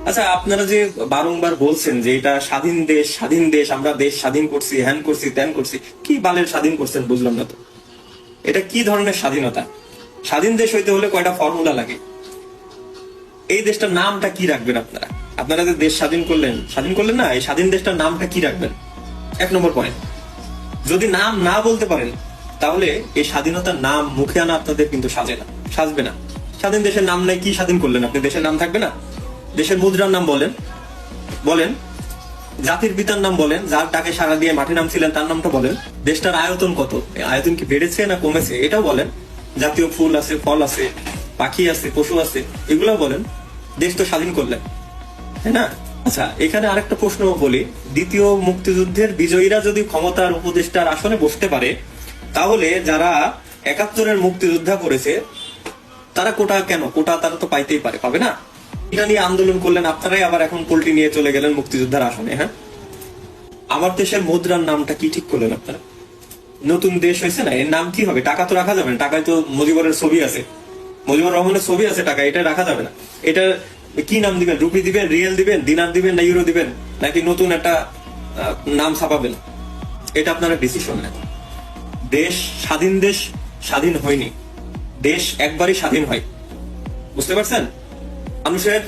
আচ্ছা, আপনারা যে বারংবার বলছেন যে এটা স্বাধীন দেশ, স্বাধীন দেশ, আমরা দেশ স্বাধীন করছি, হ্যান করছি, ত্যান করছি, কি বালের স্বাধীন করছেন বুঝলাম না তো। এটা কি ধরনের স্বাধীনতা? স্বাধীন দেশ হইতে হলে কয়টা ফর্মুলা লাগে? এই দেশটার নামটা কি রাখবেন আপনারা? আপনারা যে দেশ স্বাধীন করলেন না, এই স্বাধীন দেশটার নামটা কি রাখবেন? 1 নম্বর পয়েন্ট। যদি নাম না বলতে পারেন, তাহলে এই স্বাধীনতার নাম মুখে আনা আপনাদের কিন্তু সাজবে না। স্বাধীন দেশের নাম নাই, কি স্বাধীন করলেন আপনি? দেশের নাম থাকবে না? দেশের মুদ্রার নাম বলেন, বলেন। জাতির পিতার নাম বলেন, যার টাকে সারা দিয়ে মাঠে নামছিলেন তার নামটা বলেন। দেশটার আয়তন কত, এই আয়তন কি বেড়েছে না কমেছে এটাও বলেন। জাতীয় ফুল আছে, ফল আছে, পাখি আছে, পশু আছে, এগুলো বলেন। দেশ তো স্বাধীন করলেন, তাই না? আচ্ছা, এখানে আরেকটা প্রশ্ন বলি। দ্বিতীয় মুক্তিযুদ্ধের বিজয়ীরা যদি ক্ষমতার উপদেষ্টার আসনে বসতে পারে, তাহলে যারা 71-এর মুক্তিযোদ্ধা করেছে তারা কোটা তারা তো পাইতেই পারে, পাবে না? এটা নিয়ে আন্দোলন করলেন আপনারাই, আবার এখন পোল্টি নিয়ে চলে গেলেন মুক্তিযোদ্ধার আসনে। হ্যাঁ, আমার দেশের মুদ্রার নামটা কি ঠিক করলেন আপনারা? নতুন দেশ হয়েছে না, এর নাম কি হবে? টাকা তো রাখা যাবে না, টাকায় তো মুজিবুরের ছবি আছে, মুজিবুর রহমানের ছবি আছে, টাকা এটা রাখা যাবে না। এটা কি নাম দিবেন? রুপি দিবেন, রিয়েল দিবেন, দিনার দিবেন, না ইউরো দিবেন, নাকি নতুন একটা নাম ছাপাবেন? এটা আপনারা ডিসিশন নেন। দেশ স্বাধীন হয়নি, দেশ একবারই স্বাধীন হয়। বুঝতে পারছেন? মানুষের